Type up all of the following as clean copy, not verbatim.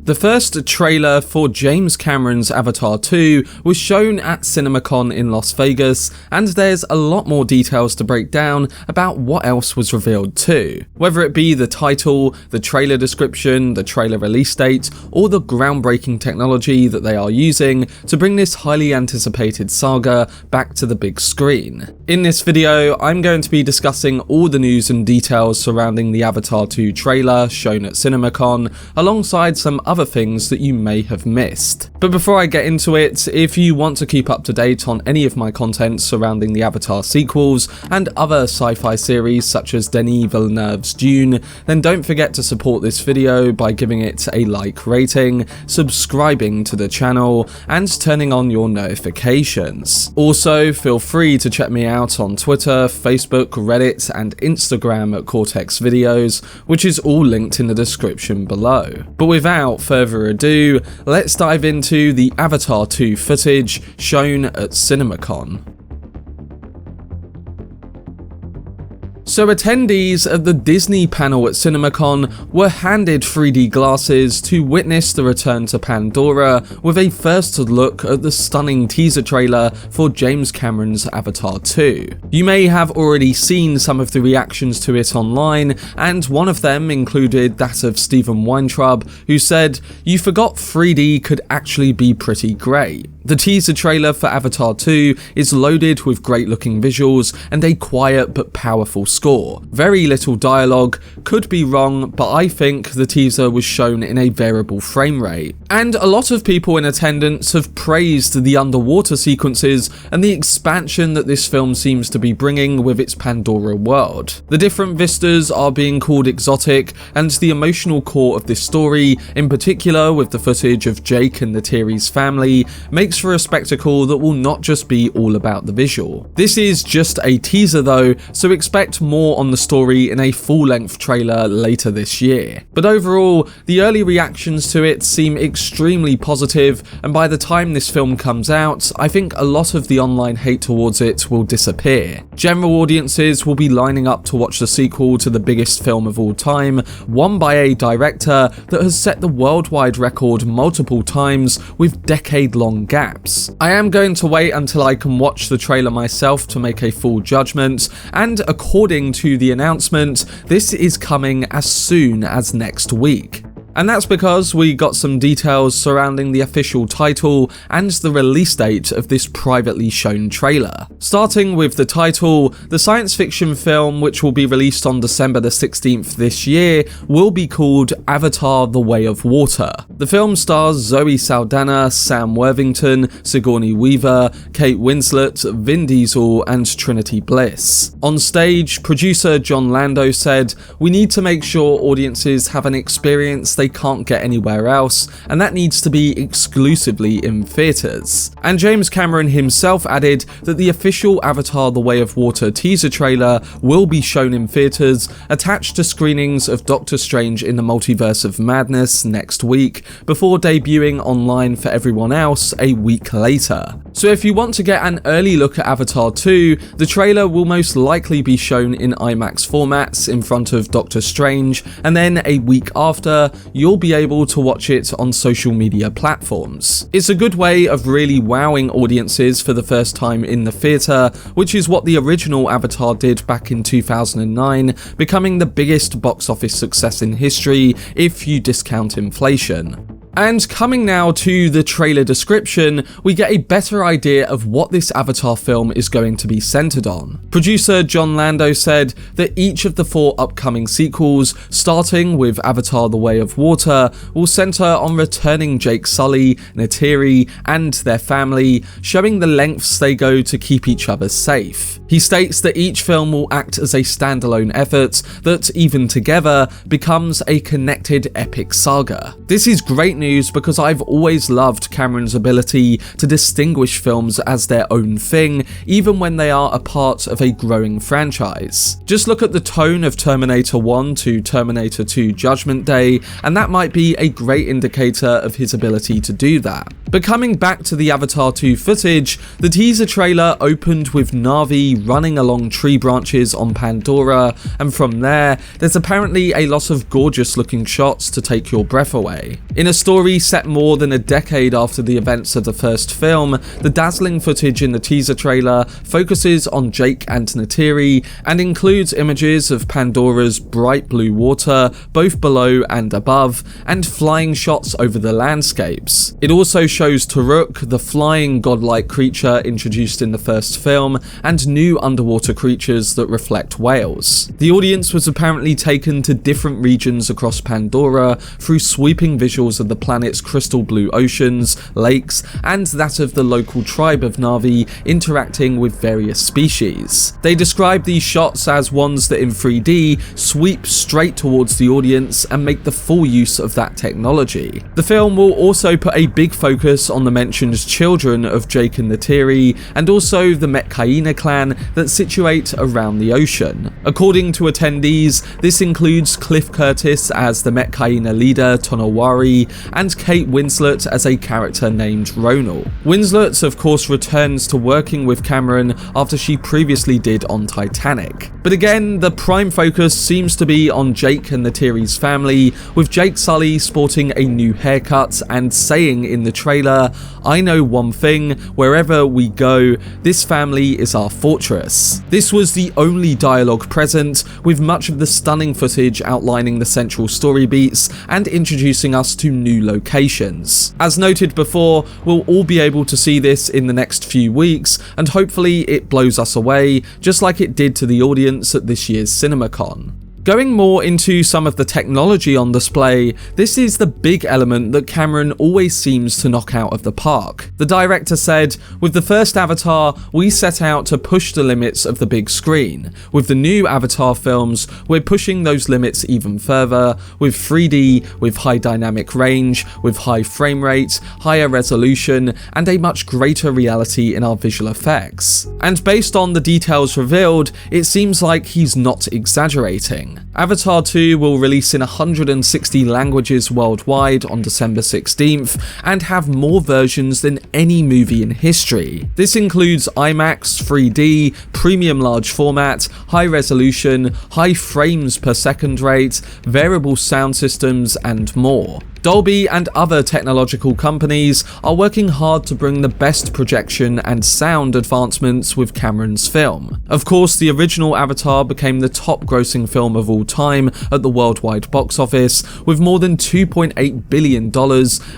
The first trailer for James Cameron's Avatar 2 was shown at CinemaCon in Las Vegas, and there's a lot more details to break down about what else was revealed too. Whether it be the title, the trailer description, the trailer release date, or the groundbreaking technology that they are using to bring this highly anticipated saga back to the big screen. In this video, I'm going to be discussing all the news and details surrounding the Avatar 2 trailer shown at CinemaCon, alongside some other things that you may have missed. But before I get into it, if you want to keep up to date on any of my content surrounding the Avatar sequels and other sci-fi series such as Denis Villeneuve's Dune, then don't forget to support this video by giving it a like rating, subscribing to the channel, and turning on your notifications. Also, feel free to check me out on Twitter, Facebook, Reddit, and Instagram at Cortex Videos, which is all linked in the description below. But without further ado, let's dive into the Avatar 2 footage shown at CinemaCon. So attendees at the Disney panel at CinemaCon were handed 3D glasses to witness the return to Pandora with a first look at the stunning teaser trailer for James Cameron's Avatar 2. You may have already seen some of the reactions to it online, and one of them included that of Stephen Weintraub, who said, "You forgot 3D could actually be pretty great." The teaser trailer for Avatar 2 is loaded with great looking visuals and a quiet but powerful score. Very little dialogue, could be wrong, but I think the teaser was shown in a variable frame rate. And a lot of people in attendance have praised the underwater sequences and the expansion that this film seems to be bringing with its Pandora world. The different vistas are being called exotic, and the emotional core of this story, in particular with the footage of Jake and Ney'tiri's family, makes for a spectacle that will not just be all about the visual. This is just a teaser though, so expect more on the story in a full-length trailer later this year. But overall, the early reactions to it seem extremely positive, and by the time this film comes out, I think a lot of the online hate towards it will disappear. General audiences will be lining up to watch the sequel to the biggest film of all time, one by a director that has set the worldwide record multiple times with decade-long gaps. I am going to wait until I can watch the trailer myself to make a full judgment, and according to the announcement, this is coming as soon as next week. And that's because we got some details surrounding the official title and the release date of this privately shown trailer. Starting with the title, the science fiction film, which will be released on December the 16th this year, will be called Avatar: The Way of Water. The film stars Zoe Saldana, Sam Worthington, Sigourney Weaver, Kate Winslet, Vin Diesel, and Trinity Bliss. On stage, producer Jon Landau said, "We need to make sure audiences have an experience they can't get anywhere else, and that needs to be exclusively in theatres." And James Cameron himself added that the official Avatar: The Way of Water teaser trailer will be shown in theatres, attached to screenings of Doctor Strange in the Multiverse of Madness next week, before debuting online for everyone else a week later. So if you want to get an early look at Avatar 2, the trailer will most likely be shown in IMAX formats in front of Doctor Strange, and then a week after, you'll be able to watch it on social media platforms. It's a good way of really wowing audiences for the first time in the theatre, which is what the original Avatar did back in 2009, becoming the biggest box office success in history if you discount inflation. And coming now to the trailer description, we get a better idea of what this Avatar film is going to be centered on. Producer Jon Landau said that each of the 4 upcoming sequels, starting with Avatar: The Way of Water, will center on returning Jake Sully, Ney'tiri, and their family, showing the lengths they go to keep each other safe. He states that each film will act as a standalone effort that, even together, becomes a connected epic saga. This is great news because I've always loved Cameron's ability to distinguish films as their own thing, even when they are a part of a growing franchise. Just look at the tone of Terminator 1 to Terminator 2 Judgment Day, and that might be a great indicator of his ability to do that. But coming back to the Avatar 2 footage, the teaser trailer opened with Na'vi running along tree branches on Pandora, and from there, there's apparently a lot of gorgeous looking shots to take your breath away. In a story set more than a decade after the events of the first film, the dazzling footage in the teaser trailer focuses on Jake and Ney'tiri and includes images of Pandora's bright blue water, both below and above, and flying shots over the landscapes. It also shows Turuk, the flying godlike creature introduced in the first film, and new underwater creatures that reflect whales. The audience was apparently taken to different regions across Pandora through sweeping visuals of the planet's crystal blue oceans, lakes, and that of the local tribe of Na'vi interacting with various species. They describe these shots as ones that in 3D sweep straight towards the audience and make the full use of that technology. The film will also put a big focus on the mentioned children of Jake and Ney'tiri, and also the Metkayina clan that situate around the ocean. According to attendees, this includes Cliff Curtis as the Metkayina leader Tonowari, and Kate Winslet as a character named Ronal. Winslet of course returns to working with Cameron after she previously did on Titanic. But again, the prime focus seems to be on Jake and Ney'tiri's family, with Jake Sully sporting a new haircut and saying in the trailer, "I know one thing, wherever we go, this family is our fortress." This was the only dialogue present, with much of the stunning footage outlining the central story beats and introducing us to new locations. As noted before, we'll all be able to see this in the next few weeks, and hopefully it blows us away, just like it did to the audience at this year's CinemaCon. Going more into some of the technology on display, this is the big element that Cameron always seems to knock out of the park. The director said, "With the first Avatar, we set out to push the limits of the big screen. With the new Avatar films, we're pushing those limits even further, with 3D, with high dynamic range, with high frame rate, higher resolution, and a much greater reality in our visual effects." And based on the details revealed, it seems like he's not exaggerating. Avatar 2 will release in 160 languages worldwide on December 16th and have more versions than any movie in history. This includes IMAX, 3D, premium large format, high resolution, high frames per second rate, variable sound systems, and more. Dolby and other technological companies are working hard to bring the best projection and sound advancements with Cameron's film. Of course, the original Avatar became the top grossing film of all time at the worldwide box office, with more than $2.8 billion,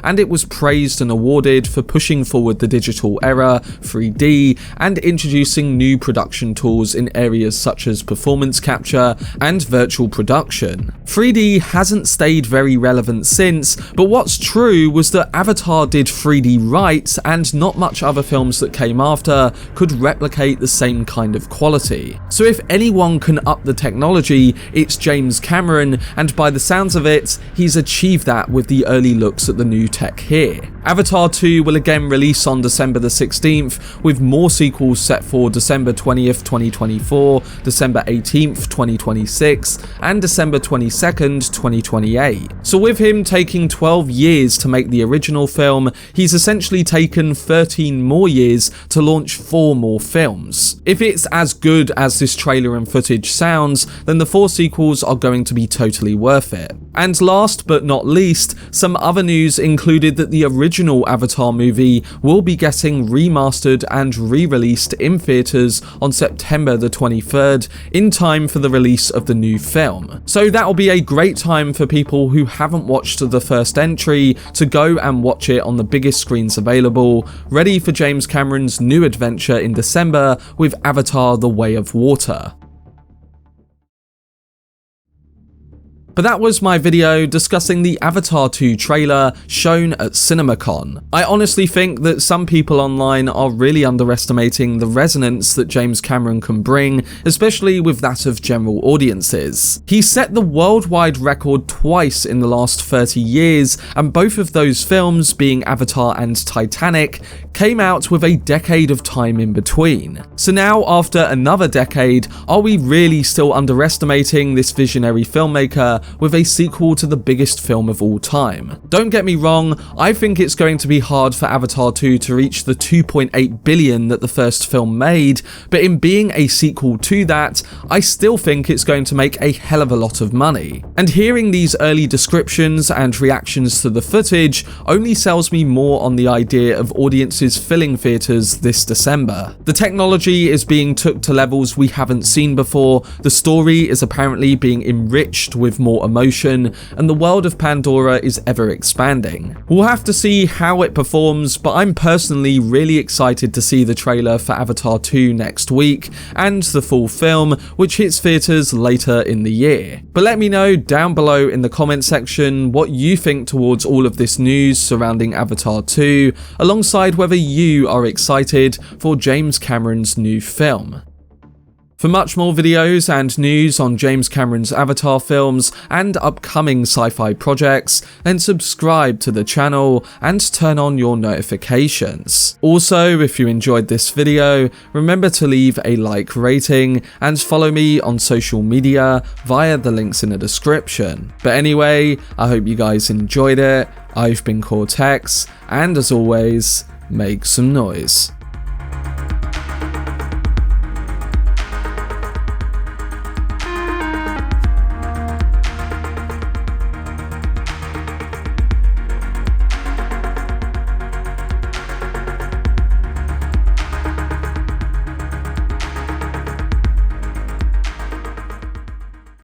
and it was praised and awarded for pushing forward the digital era, 3D, and introducing new production tools in areas such as performance capture and virtual production. 3D hasn't stayed very relevant since, but what's true was that Avatar did 3D right, and not much other films that came after could replicate the same kind of quality. So if anyone can up the technology, it's James Cameron, and by the sounds of it, he's achieved that with the early looks at the new tech here. Avatar 2 will again release on December the 16th, with more sequels set for December 20th, 2024, December 18th, 2026, and December 22nd, 2028. So with him taking 12 years to make the original film, he's essentially taken 13 more years to launch 4 more films. If it's as good as this trailer and footage sounds, then the 4 sequels are going to be totally worth it. And last but not least, some other news included that the original Avatar movie will be getting remastered and re-released in theatres on September the 23rd, in time for the release of the new film. So that'll be a great time for people who haven't watched the first entry to go and watch it on the biggest screens available, ready for James Cameron's new adventure in December with Avatar: The Way of Water. But that was my video discussing the Avatar 2 trailer shown at CinemaCon. I honestly think that some people online are really underestimating the resonance that James Cameron can bring, especially with that of general audiences. He set the worldwide record twice in the last 30 years, and both of those films, being Avatar and Titanic, came out with a decade of time in between. So now, after another decade, are we really still underestimating this visionary filmmaker with a sequel to the biggest film of all time? Don't get me wrong, I think it's going to be hard for Avatar 2 to reach the 2.8 billion that the first film made, but in being a sequel to that, I still think it's going to make a hell of a lot of money. And hearing these early descriptions and reactions to the footage only sells me more on the idea of audiences filling theatres this December. The technology is being took to levels we haven't seen before, the story is apparently being enriched with more emotion, and the world of Pandora is ever expanding. We'll have to see how it performs, but I'm personally really excited to see the trailer for Avatar 2 next week, and the full film, which hits theatres later in the year. But let me know down below in the comment section what you think towards all of this news surrounding Avatar 2, alongside whether you are excited for James Cameron's new film. For much more videos and news on James Cameron's Avatar films and upcoming sci-fi projects, then subscribe to the channel and turn on your notifications. Also, if you enjoyed this video, remember to leave a like rating and follow me on social media via the links in the description. But anyway, I hope you guys enjoyed it. I've been Cortex, and as always, make some noise.